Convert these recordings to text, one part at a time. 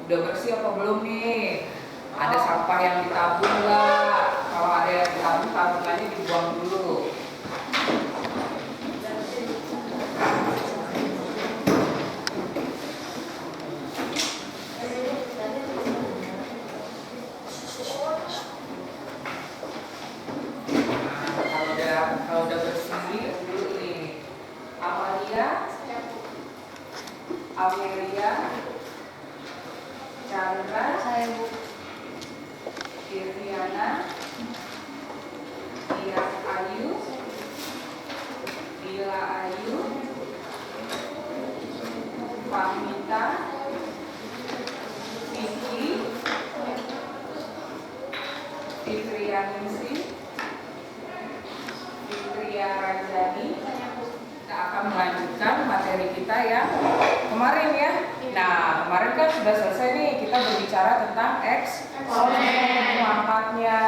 Udah bersih apa belum nih? Ada sampah yang ditabung nggak? Kalau ada yang ditabung, tabungannya dibuang dulu. Kalau udah bersih dulu nih. Amalia, Amelia, Chandra, Saya Bu. Irviana, Dias Ayu, Dila Ayu, Fahmita, Vicky, Fitrianingsi, Fitria Ranjani. Kita akan melanjutkan materi kita yang kemarin ya. Nah, kemarin kan sudah selesai nih, kita berbicara tentang eksponen, pangkatnya,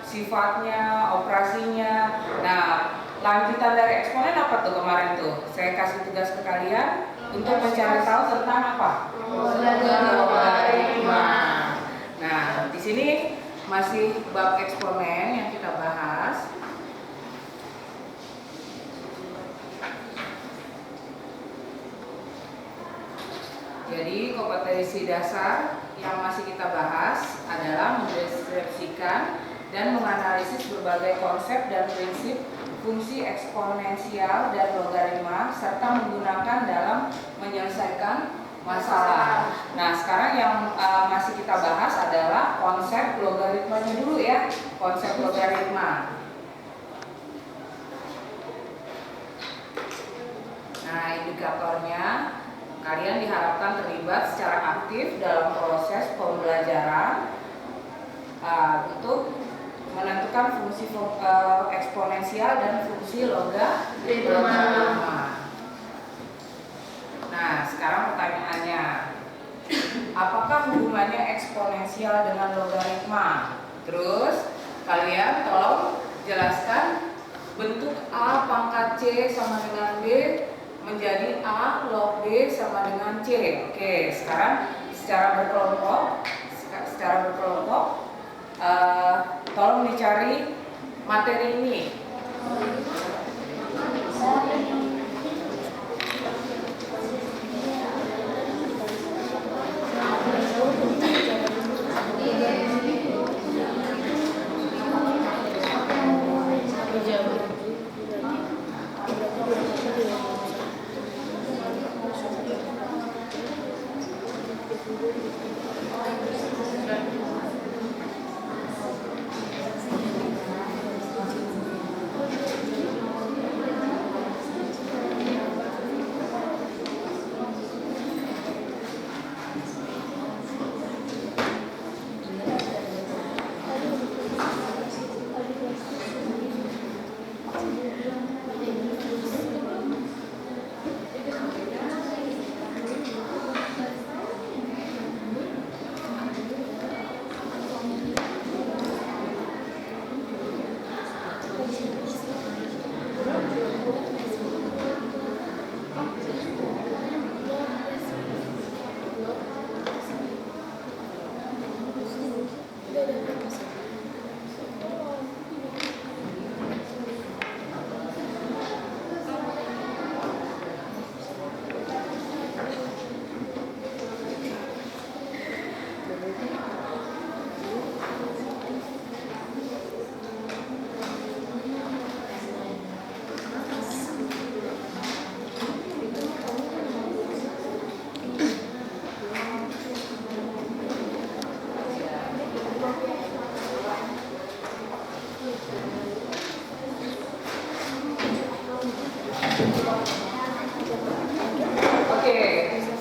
sifatnya, operasinya. Nah, lanjutan dari eksponen apa tuh kemarin tuh? Saya kasih tugas ke kalian untuk mencari tahu tentang apa? Logaritma. Nah, di sini masih bab eksponen yang kita bahas. Jadi kompetensi dasar yang masih kita bahas adalah mendeskripsikan dan menganalisis berbagai konsep dan prinsip fungsi eksponensial dan logaritma serta menggunakan dalam menyelesaikan masalah. Nah, sekarang yang masih kita bahas adalah konsep logaritmanya dulu ya. Konsep logaritma. Nah, indikatornya, kalian diharapkan terlibat secara aktif dalam proses pembelajaran untuk menentukan fungsi eksponensial dan fungsi logaritma. Nah, sekarang pertanyaannya, apakah hubungannya eksponensial dengan logaritma? Terus kalian tolong jelaskan bentuk A pangkat C sama dengan B menjadi A log B sama dengan C. Oke, sekarang secara berkelompok tolong dicari materi ini.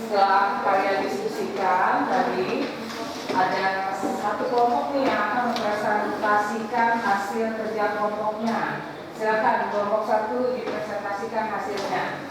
Setelah kalian diskusikan tadi, ada satu kelompok nih yang akan mempresentasikan hasil kerja kelompoknya. Silakan kelompok 1 dipresentasikan hasilnya.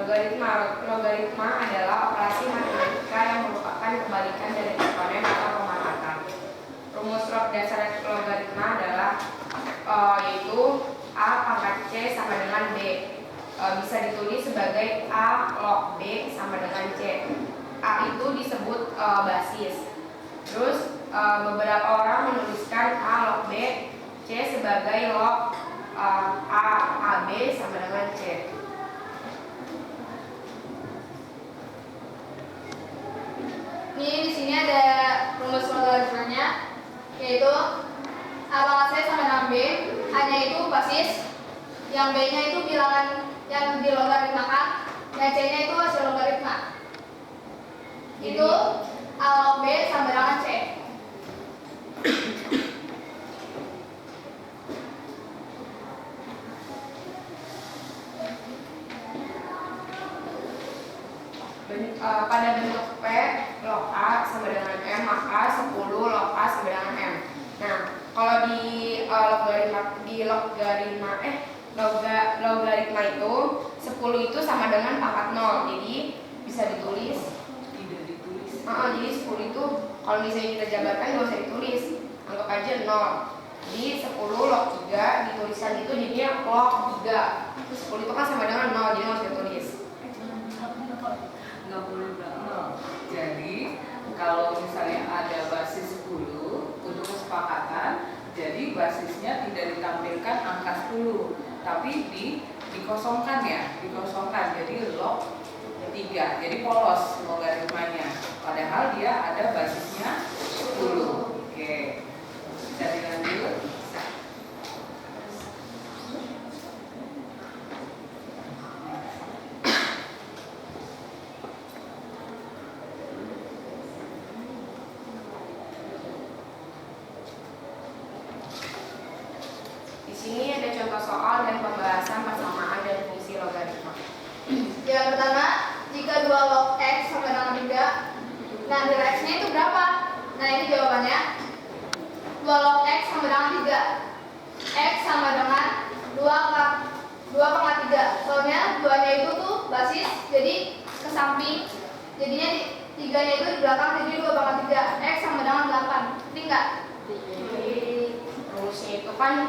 Logaritma adalah operasi matematika yang merupakan kebalikan dari eksponen atau pemangkatan. Rumus dasar logaritma adalah yaitu A pangkat C sama dengan B. Bisa ditulis sebagai A log B sama dengan C. A itu disebut basis. Terus beberapa orang menuliskan A log B C sebagai log AB sama dengan C. Ini di sini ada rumus logaritmanya, yaitu A pangkat C sama dengan B, hanya itu basis, yang B-nya itu bilangan yang dilogaritmakan, yang C-nya itu hasil logaritma. Itu A log B sama dengan C. Pada bentuk P log A sama dengan M, maka 10 log A sama dengan M. Nah, kalau di logaritma itu 10 itu sama dengan pangkat 0. Jadi bisa ditulis. Tidak ditulis. Jadi 10 itu kalau misalnya kita jabarkan nggak usah ditulis, anggap aja 0. Jadi 10 log 3 dituliskan itu jadinya log 3. Terus 10 itu kan sama dengan 0, jadi nggak usah ditulis. Nggak boleh nol. Jadi kalau misalnya ada basis 10 untuk kesepakatan, jadi basisnya tidak ditampilkan angka 10, tapi dikosongkan ya, dikosongkan. Jadi log 3, jadi polos logaritmanya. Padahal dia ada basisnya 10. Oke, bisa dilanjut. Di sini ada contoh soal dan pembahasan persamaan dan fungsi logaritma. Yang pertama, jika 2 log X sama dengan 3, nah nilai X-nya itu berapa? Nah ini jawabannya, 2 log X sama dengan 3. X sama dengan 2/3. Soalnya 2-nya itu tuh basis, jadi ke samping. Jadinya 3-nya itu di belakang, jadi 2/3. X sama dengan 8. Ngerti nggak? Rumusnya itu kan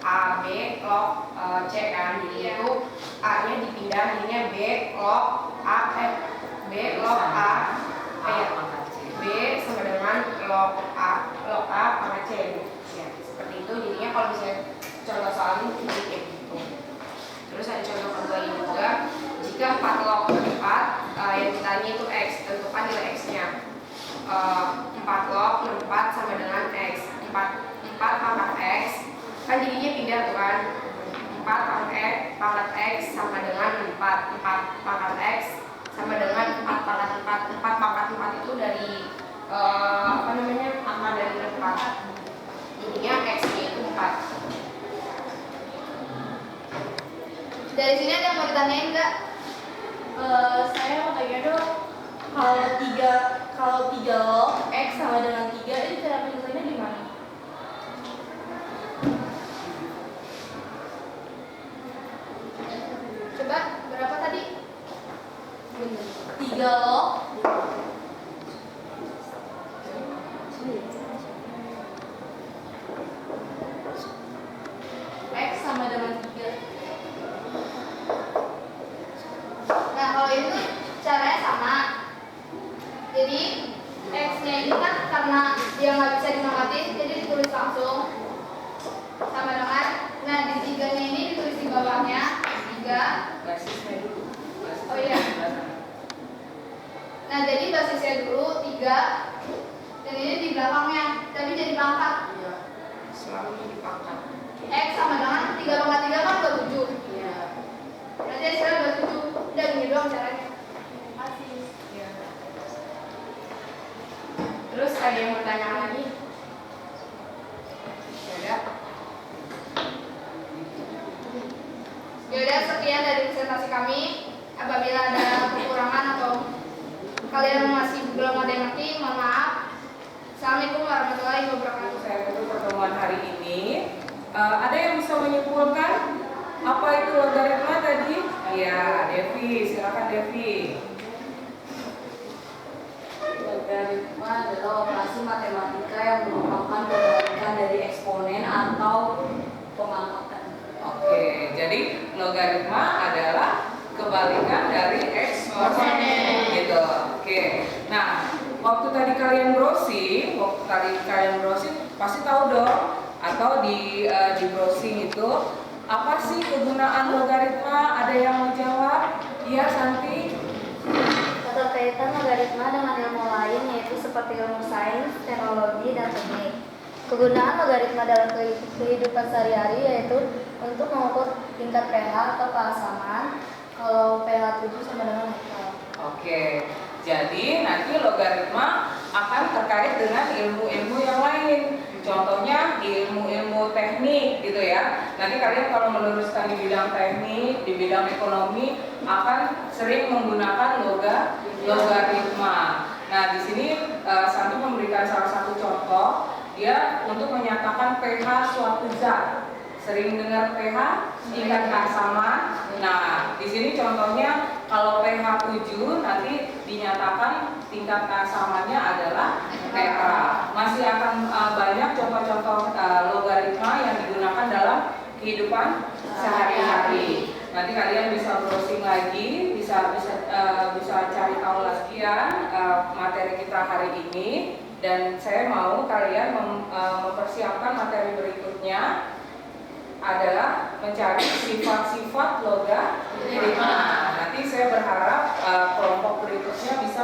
AB log C kan, jadi itu A nya dipindah, jadinya B log A B sama dengan log A pangkat C ya, seperti itu. Jadinya kalau misalnya contoh soal ini kayak gitu. Terus ada contoh kedua ini juga, jika 4 log 4 yang ditanya itu X, tentukan nilai X nya. 4 log 4 sama dengan X. 4 pangkat X kan jadinya pindah tuh kan, 4 pangkat X sama dengan 4 pangkat X sama dengan 4 pangkat 4 pangkat 4 itu dari akar dari 4, jadinya X nya itu 4. Dari sini ada yang mau ditanyain nggak? Saya mau tanya dong, kalau 3 log X sama dengan 3 itu cara penyelesaiannya gimana? Coba berapa tadi? 3 log X sama dengan 3. Nah kalau itu caranya sama. Jadi X-nya ini kan karena dia nggak bisa dimangkatin, jadi ditulis langsung sama dengan. Nah di 3-nya ini ditulis di bawahnya 3. Basisnya dulu. Basisnya Oh iya. Nah jadi basisnya dulu 3, dan ini di belakangnya, tapi jadi pangkat. Iya. Selalu jadi pangkat. X sama dengan 3/3 kan 27. Iya. Berarti hasilnya 27. Udah gini doang caranya. Masih. Iya. Terus ada yang bertanya lagi? Ya udah, sekian dari presentasi kami. Apabila ada kekurangan atau kalian masih belum ada yang ngerti, mohon maaf. Assalamualaikum warahmatullahi wabarakatuh. Saya tutup pertemuan hari ini. Ada yang bisa menyimpulkan apa itu logaritma tadi? Ya, Devi Devi? Logaritma adalah operasi matematika yang merupakan kebalikan dari eksponen atau pemangkatan. Oke, jadi logaritma adalah kebalikan dari eksponen gitu. Oke. Nah, waktu tadi kalian browsing pasti tahu dong, atau di browsing itu apa sih kegunaan logaritma? Ada yang mau jawab? Iya, Santi. Keterkaitan logaritma dengan ilmu lain yaitu seperti ilmu sains, teknologi, dan teknik. Kegunaan logaritma dalam kehidupan sehari-hari yaitu untuk mengukur tingkat pH atau keasaman. Kalau pH 7 sama dengan netral. Oke, jadi nanti logaritma akan terkait dengan ilmu-ilmu yang lain. Contohnya di ilmu-ilmu teknik gitu ya. Nanti kalian kalau meluruskan di bidang teknik, di bidang ekonomi akan sering menggunakan logaritma. Nah, di sini Santi memberikan salah satu contoh, dia untuk menyatakan pH suatu zat. Sering dengar pH, tingkat keasaman. Nah, di sini contohnya kalau pH 7 nanti dinyatakan tingkat keasamannya adalah netral. Masih akan banyak contoh-contoh logaritma yang digunakan dalam kehidupan sehari-hari. Nanti kalian bisa browsing lagi, bisa cari tahu lagi ya materi kita hari ini. Dan saya mau kalian mempersiapkan materi berikutnya adalah mencari sifat-sifat logaritma. Nanti saya berharap kelompok berikutnya bisa